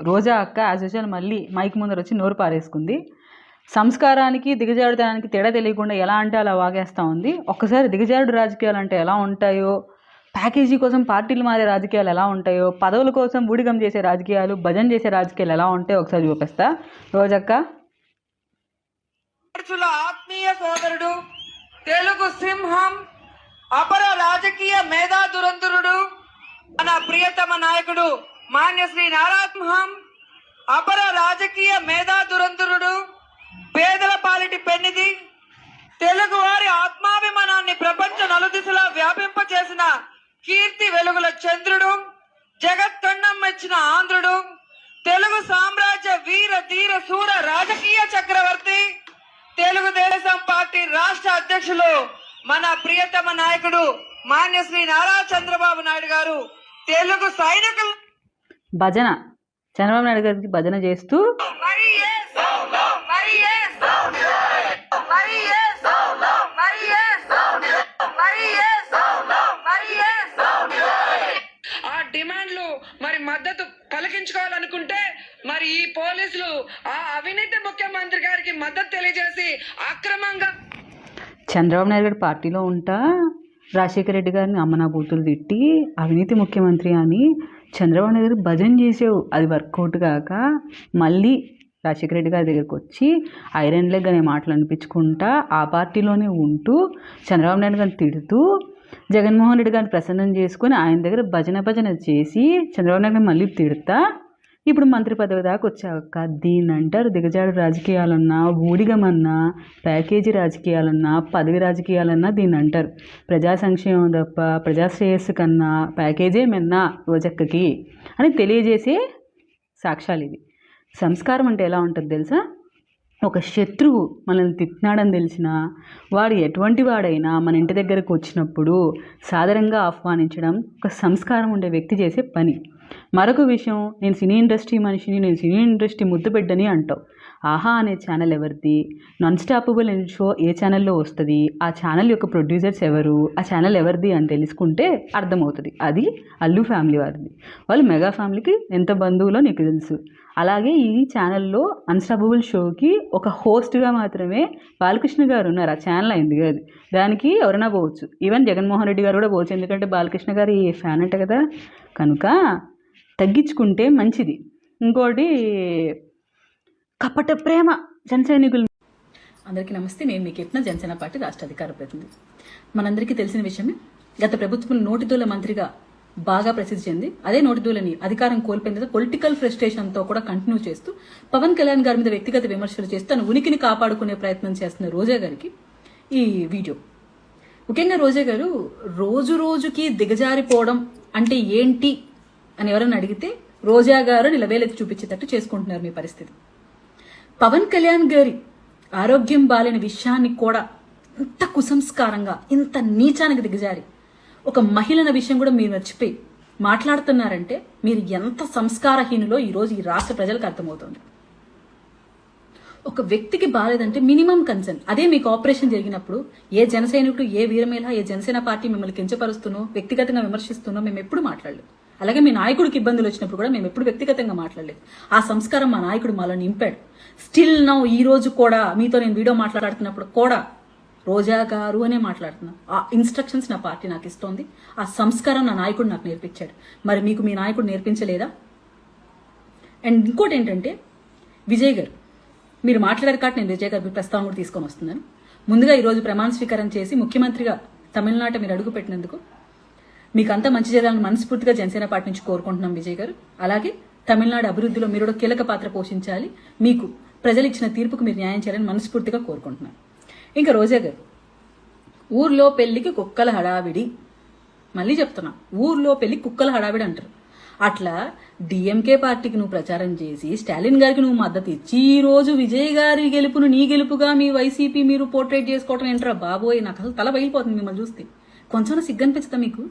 రోజా అక్క as usual మళ్ళీ mic ముందర వచ్చి నోరు పారేసుకుంది. సంస్కారానికి దిగజారుదనానికి తేడా తెలియకుండా ఎలా అంటే అలా వాగేస్తూ ఉంది. ఒక్కసారి దిగజారుడు రాజకీయాలు అంటే ఎలా ఉంటాయో, ప్యాకేజీ కోసం పార్టీలు మారే రాజకీయాలు ఎలా ఉంటాయో, పదవుల కోసం ఊడిగం చేసే రాజకీయాలు, భజన చేసే రాజకీయాలు ఎలా ఉంటాయో ఒకసారి చూపిస్తా. రోజక్క ఆత్మీయ సోదరుడు, తెలుగు సింహం, అపర రాజకీయ మేధా దురంధరుడు, మన ప్రియతమ నాయకుడు మాన్యశ్రీ నారాత్మహం, అపర రాజకీయ మేధా దురంధరుడు, పేదల పాలిటి పెన్నిది, తెలుగు వారి ఆత్మాభిమానాన్ని ప్రపంచ నలుదిశలా వ్యాపింపచేసిన కీర్తి వెలుగుల చంద్రుడు, జగత్తండం మెచ్చిన ఆంధ్రుడు, తెలుగు సామ్రాజ్య వీర ధీర శూర రాజకీయ చక్రవర్తి, తెలుగుదేశం పార్టీ రాష్ట్ర అధ్యక్షులు మన ప్రియతమ నాయకుడు మాన్యశ్రీ నారా చంద్రబాబు నాయుడు గారు తెలుగు సైనికులు భజన చంద్రబాబు నాయుడు గారికి భజన చేస్తూ ఆ డిమాండ్లు మరి మద్దతు పలికించుకోవాలనుకుంటే మరి ఈ పోలీసులు ఆ అవినీతి ముఖ్యమంత్రి గారికి మద్దతు తెలియజేసి అక్రమంగా చంద్రబాబు నాయుడు గారి పార్టీలో ఉంటా రాజశేఖర రెడ్డి గారిని అమ్మనా బూతులు తిట్టి అవినీతి ముఖ్యమంత్రి అని చంద్రబాబు నాయుడు గారు భజన చేసావు. అది వర్కౌట్ కాక మళ్ళీ రాజశేఖర రెడ్డి గారి దగ్గరికి వచ్చి ఐరన్ లెగ్ అనే మాటలు అనిపించుకుంటా ఆ పార్టీలోనే ఉంటూ చంద్రబాబు నాయుడు గారిని తిడుతూ జగన్మోహన్ రెడ్డి గారిని ప్రసన్నం చేసుకొని ఆయన దగ్గర భజన చేసి చంద్రబాబు నాయుడు గారిని మళ్ళీ తిడతా ఇప్పుడు మంత్రి పదవి దాకా వచ్చాక దీన్ని అంటారు దిగజాడు రాజకీయాలన్నా, ఊడిగమన్నా, ప్యాకేజీ రాజకీయాలన్నా, పదవి రాజకీయాలన్నా దీన్ని అంటారు. ప్రజా సంక్షేమం తప్ప ప్రజాశ్రేయస్సు కన్నా ప్యాకేజే మెన్నా రోజక్కకి అని తెలియజేసే సాక్ష్యాలు ఇవి. సంస్కారం అంటే ఎలా ఉంటుంది తెలుసా? ఒక శత్రువు మనల్ని తిట్టినాడని తెలిసినా వాడు ఎటువంటి వాడైనా మన ఇంటి దగ్గరకు వచ్చినప్పుడు సాదరంగా ఆహ్వానించడం ఒక సంస్కారం ఉండే వ్యక్తి చేసే పని. మరొక విషయం, నేను సినీ ఇండస్ట్రీ మనిషిని, నేను సినీ ఇండస్ట్రీ ముద్దుబిడ్డని అంటావు. ఆహా అనే ఛానల్ ఎవరిది? నాన్ స్టాపబుల్ అనే షో ఏ ఛానల్లో వస్తుంది? ఆ ఛానల్ యొక్క ప్రొడ్యూసర్స్ ఎవరు? ఆ ఛానల్ ఎవరిది అని తెలుసుకుంటే అర్థమవుతుంది. అది అల్లు ఫ్యామిలీ వారిది. వాళ్ళు మెగా ఫ్యామిలీకి ఎంత బంధువులో నీకు తెలుసు. అలాగే ఈ ఛానల్లో అన్స్టాపబుల్ షోకి ఒక హోస్ట్గా మాత్రమే బాలకృష్ణ గారు ఉన్నారు. ఆ ఛానల్ అయింది కాదు, దానికి ఎవరైనా పోవచ్చు. ఈవెన్ జగన్మోహన్ రెడ్డి గారు కూడా పోవచ్చు, ఎందుకంటే బాలకృష్ణ గారు ఈ ఫ్యాన్ అంట కదా, కనుక తగ్గించుకుంటే మంచిది. ఇంకోటి కపట ప్రేమ జనసైనికులు. అందరికీ నమస్తే. నేను మీకు చెప్పిన జనసేన పార్టీ రాష్ట్ర అధికార ప్రతినిధి. మనందరికీ తెలిసిన విషయమే, గత ప్రభుత్వం నోటిదూల మంత్రిగా బాగా ప్రసిద్ధి చెంది అదే నోటిదూలని అధికారం కోల్పోయిన తర్వాత పొలిటికల్ ఫ్రస్ట్రేషన్తో కూడా కంటిన్యూ చేస్తూ పవన్ కళ్యాణ్ గారి మీద వ్యక్తిగత విమర్శలు చేస్తూ తన ఉనికిని కాపాడుకునే ప్రయత్నం చేస్తున్న రోజా గారికి ఈ వీడియో. ముఖ్యంగా రోజా గారు రోజు రోజుకి దిగజారిపోవడం అంటే ఏంటి అని ఎవరైనా అడిగితే రోజా గారు నిలవేలెత్తి చూపించేటట్టు చేసుకుంటున్నారు మీ పరిస్థితి. పవన్ కళ్యాణ్ గారి ఆరోగ్యం బాలేని విషయాన్ని కూడా ఇంత కుసంస్కారంగా, ఇంత నీచానికి దిగజారి ఒక మహిళన విషయం కూడా మీరు మర్చిపోయి మాట్లాడుతున్నారంటే మీరు ఎంత సంస్కారహీనులో ఈరోజు ఈ రాష్ట్ర ప్రజలకు అర్థమవుతుంది. ఒక వ్యక్తికి బాలేదంటే మినిమం కన్సర్న్. అదే మీకు ఆపరేషన్ జరిగినప్పుడు ఏ జనసైనికుడు, ఏ వీరమేళ, ఏ జనసేన పార్టీ మిమ్మల్ని కించపరుస్తున్నో, వ్యక్తిగతంగా విమర్శిస్తున్నో మేము ఎప్పుడు మాట్లాడలేదు. అలాగే మీ నాయకుడికి ఇబ్బందులు వచ్చినప్పుడు కూడా మేము ఎప్పుడు వ్యక్తిగతంగా మాట్లాడలేదు. ఆ సంస్కారం మా నాయకుడు మాలో నింపాడు. స్టిల్ నౌ ఈ రోజు కూడా మీతో నేను వీడియో మాట్లాడుతున్నప్పుడు కూడా రోజా గారు అనే మాట్లాడుతున్నా. ఆ ఇన్స్ట్రక్షన్స్ నా పార్టీ నాకు ఇస్తోంది. ఆ సంస్కారం నా నాయకుడు నాకు నేర్పించాడు. మరి మీకు మీ నాయకుడు నేర్పించలేదా? అండ్ ఇంకోటి ఏంటంటే, విజయ్ గారు మీరు మాట్లాడారు కాబట్టి నేను విజయ్ గారి ప్రస్తావన కూడా తీసుకొని వస్తున్నాను. ముందుగా ఈరోజు ప్రమాణ స్వీకారం చేసి ముఖ్యమంత్రిగా తమిళనాట మీరు అడుగు పెట్టినందుకు మీకు అంతా మంచి చేయాలని మనస్ఫూర్తిగా జనసేన పార్టీ నుంచి కోరుకుంటున్నాం విజయ్ గారు. అలాగే తమిళనాడు అభివృద్ధిలో మీరు కీలక పాత్ర పోషించాలి. మీకు ప్రజలు ఇచ్చిన తీర్పుకు మీరు న్యాయం చేయాలని మనస్ఫూర్తిగా కోరుకుంటున్నాను. ఇంకా రోజా గారు, ఊర్లో పెళ్లికి కుక్కల హడావిడి, మళ్ళీ చెప్తున్నా, ఊర్లో పెళ్లి కుక్కల హడావిడి అంటారు. అట్లా డిఎంకే పార్టీకి నువ్వు ప్రచారం చేసి స్టాలిన్ గారికి నువ్వు మద్దతు ఇచ్చి ఈ రోజు విజయ్ గారి గెలుపును నీ గెలుపుగా మీ వైసీపీ మీరు పోర్ట్రేట్ చేసుకోవటం ఏంట్రా బాబోయ్, నాకు అసలు తల బయలుపోతుంది మిమ్మల్ని చూస్తే. కొంచెం సిగ్గనిపిస్తుందా మీకు?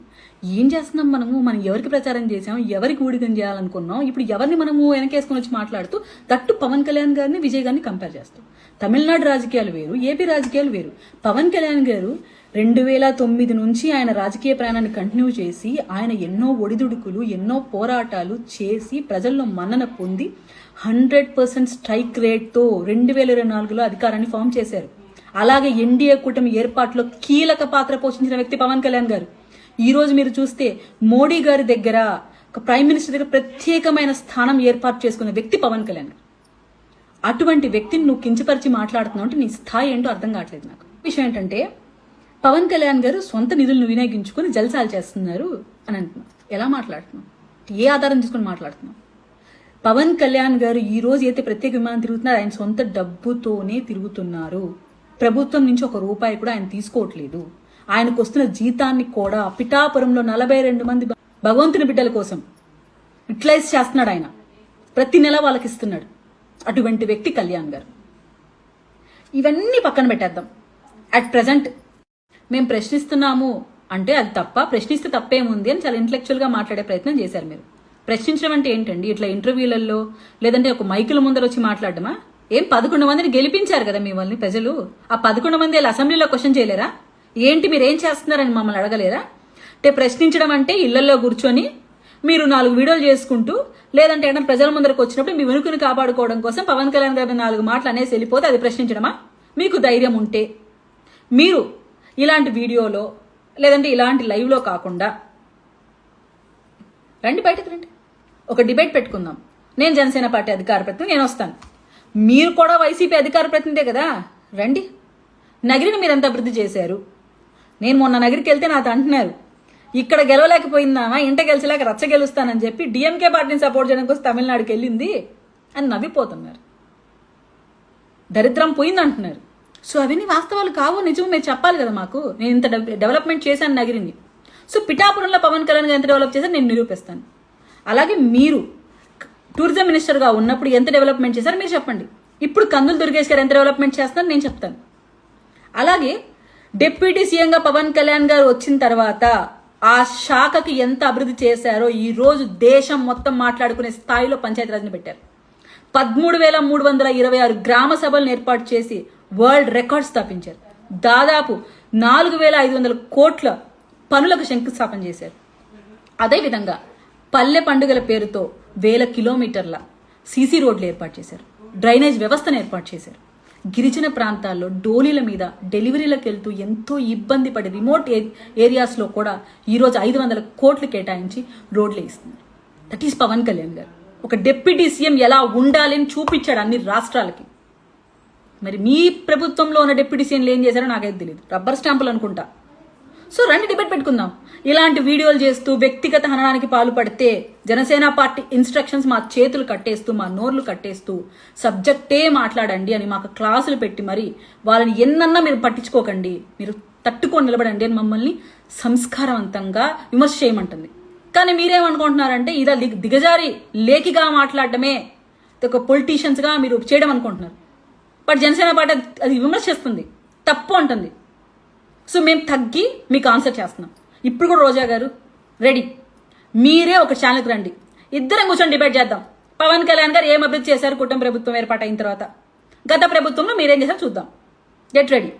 ఏం చేస్తున్నాం మనం ఎవరికి ప్రచారం చేసాం, ఎవరికి ఊడిగం చేయాలనుకున్నాం, ఇప్పుడు ఎవరిని మనము వెనకేసుకొని వచ్చి మాట్లాడుతూ దట్టు పవన్ కళ్యాణ్ గారిని విజయ్ గారిని కంపేర్ చేస్తాం. తమిళనాడు రాజకీయాలు వేరు, ఏపీ రాజకీయాలు వేరు. పవన్ కళ్యాణ్ గారు 2009 నుంచి ఆయన రాజకీయ ప్రయాణాన్ని కంటిన్యూ చేసి ఆయన ఎన్నో ఒడిదుడుకులు ఎన్నో పోరాటాలు చేసి ప్రజల్లో మన్నన పొంది 100% స్ట్రైక్ రేట్తో 2024లో అధికారాన్ని ఫామ్ చేశారు. అలాగే ఎన్డీఏ కూటమి ఏర్పాటులో కీలక పాత్ర పోషించిన వ్యక్తి పవన్ కళ్యాణ్ గారు. ఈ రోజు మీరు చూస్తే మోడీ గారి దగ్గర ఒక ప్రైమ్ మినిస్టర్ దగ్గర ప్రత్యేకమైన స్థానం ఏర్పాటు చేసుకున్న వ్యక్తి పవన్ కళ్యాణ్ గారు. అటువంటి వ్యక్తిని నువ్వు కించపరిచి మాట్లాడుతున్నావు అంటే నీ స్థాయి ఏంటో అర్థం కావట్లేదు నాకు. విషయం ఏంటంటే పవన్ కళ్యాణ్ గారు సొంత నిధులను వినియోగించుకుని జల్సాలు చేస్తున్నారు అని అంటున్నావు. ఎలా మాట్లాడుతున్నావు? ఏ ఆధారం తీసుకుని మాట్లాడుతున్నావు? పవన్ కళ్యాణ్ గారు ఈ రోజు అయితే ప్రత్యేక విమానం తిరుగుతున్నారు, ఆయన సొంత డబ్బుతోనే తిరుగుతున్నారు. ప్రభుత్వం నుంచి ఒక రూపాయి కూడా ఆయన తీసుకోవట్లేదు. ఆయనకు వస్తున్న జీతాన్ని కూడా పిఠాపురంలో 42 మంది భగవంతుని బిడ్డల కోసం యూటిలైజ్ చేస్తున్నాడు. ఆయన ప్రతి నెల వాళ్ళకి ఇస్తున్నాడు. అటువంటి వ్యక్తి కళ్యాణ్ గారు. ఇవన్నీ పక్కన పెట్టేద్దాం. అట్ ప్రెజెంట్ మేము ప్రశ్నిస్తున్నాము అంటే అది తప్ప, ప్రశ్నిస్తే తప్పేముంది అని చాలా ఇంటలెక్చువల్గా మాట్లాడే ప్రయత్నం చేశారు మీరు. ప్రశ్నించడం అంటే ఏంటండి? ఇట్లా ఇంటర్వ్యూలలో లేదంటే ఒక మైకుల ముందర వచ్చి మాట్లాడమా? ఏం 11 మందిని గెలిపించారు కదా మిమ్మల్ని ప్రజలు. ఆ 11 మంది అసెంబ్లీలో క్వశ్చన్ చేయలేరా? ఏంటి మీరు ఏం చేస్తున్నారని మమ్మల్ని అడగలేరా? అంటే ప్రశ్నించడం అంటే ఇళ్లలో కూర్చొని మీరు 4 వీడియోలు చేసుకుంటూ లేదంటే ఏదైనా ప్రజల ముందరకు వచ్చినప్పుడు మీ వెనుకను కాపాడుకోవడం కోసం పవన్ కళ్యాణ్ గారి 4 మాటలు అనేసి వెళ్ళిపోతే అది ప్రశ్నించడమా? మీకు ధైర్యం ఉంటే మీరు ఇలాంటి వీడియోలో లేదంటే ఇలాంటి లైవ్లో కాకుండా రండి, బయటకు రండి, ఒక డిబేట్ పెట్టుకుందాం. నేను జనసేన పార్టీ అధికార ప్రతినిధి, నేను వస్తాను. మీరు కూడా వైసీపీ అధికార ప్రతినిధే కదా, రండి. నగిరిని మీరు ఎంత అభివృద్ధి చేశారు? నేను మొన్న నగిరికి వెళ్తే నాతో అంటున్నారు, ఇక్కడ గెలవలేకపోయిందామా, ఇంట గెలిచలేక రచ్చ గెలుస్తానని చెప్పి డిఎంకే పార్టీని సపోర్ట్ చేయడం కోసం తమిళనాడుకి వెళ్ళింది అని నవ్విపోతున్నారు. దరిద్రం పోయింది అంటున్నారు. సో అవన్నీ వాస్తవాలు కావు, నిజం మీరు చెప్పాలి కదా మాకు. నేను ఇంత డెవలప్మెంట్ చేశాను నగిరిని. సో పిఠాపురంలో పవన్ కళ్యాణ్ గారు ఎంత డెవలప్ చేశారు నేను నిరూపిస్తాను. అలాగే మీరు టూరిజం మినిస్టర్గా ఉన్నప్పుడు ఎంత డెవలప్మెంట్ చేశారో మీరు చెప్పండి. ఇప్పుడు కందులు దుర్గేష్ గారు ఎంత డెవలప్మెంట్ చేస్తారో నేను చెప్తాను. అలాగే డిప్యూటీ సీఎంగా పవన్ కళ్యాణ్ గారు వచ్చిన తర్వాత ఆ శాఖకి ఎంత అభివృద్ధి చేశారో ఈ రోజు దేశం మొత్తం మాట్లాడుకునే స్థాయిలో పంచాయతీరాజ్ని పెట్టారు. 13,326 గ్రామ సభలను ఏర్పాటు చేసి వరల్డ్ రికార్డ్ స్థాపించారు. దాదాపు 4,500 కోట్ల పనులకు శంకుస్థాపన చేశారు. అదేవిధంగా పల్లె పండుగల పేరుతో 1000 కిలోమీటర్ల సీసీ రోడ్లు ఏర్పాటు చేశారు. డ్రైనేజ్ వ్యవస్థను ఏర్పాటు చేశారు. గిరిజన ప్రాంతాల్లో డోలీల మీద డెలివరీలకు వెళ్తూ ఎంతో ఇబ్బంది పడే రిమోట్ ఏరియాస్లో కూడా ఈరోజు 500 కోట్లు కేటాయించి రోడ్లు వేస్తున్నారు. దట్ ఈస్ పవన్ కళ్యాణ్ గారు. ఒక డిప్యూటీ సీఎం ఎలా ఉండాలి అని చూపించాడు అన్ని రాష్ట్రాలకి. మరి మీ ప్రభుత్వంలో ఉన్న డిప్యూటీ సీఎంలు ఏం చేశారో నాకైతే తెలియదు, రబ్బర్ స్టాంపులు అనుకుంటా. సో రండి డిబేట్ పెట్టుకుందాం. ఇలాంటి వీడియోలు చేస్తూ వ్యక్తిగత హననానికి పాల్పడితే జనసేన పార్టీ ఇన్స్ట్రక్షన్స్ మా చేతులు కట్టేస్తూ మా నోర్లు కట్టేస్తూ సబ్జెక్టే మాట్లాడండి అని మాకు క్లాసులు పెట్టి మరి వాళ్ళని ఎన్నన్నా మీరు పట్టించుకోకండి, మీరు తట్టుకొని నిలబడండి అని మమ్మల్ని సంస్కారవంతంగా విమర్శ చేయమంటుంది. కానీ మీరేమనుకుంటున్నారంటే ఇదా దిగజారి లేఖిగా మాట్లాడటమే ఒక పొలిటీషియన్స్గా మీరు చేయడం అనుకుంటున్నారు. బట్ జనసేన పార్టీ అది విమర్శిస్తుంది, తప్పు అంటుంది. సో మేము తగ్గి మీకు ఆన్సర్ చేస్తున్నాం. ఇప్పుడు కూడా రోజా గారు రెడీ, మీరే ఒక ఛానల్కి రండి, ఇద్దరం కూర్చొని డిబేట్ చేద్దాం. పవన్ కళ్యాణ్ గారు ఏం అభివృద్ధి చేశారు కుటుంబ ప్రభుత్వం ఏర్పాటైన తర్వాత, గత ప్రభుత్వంలో మీరేం చేశారు చూద్దాం. Get ready.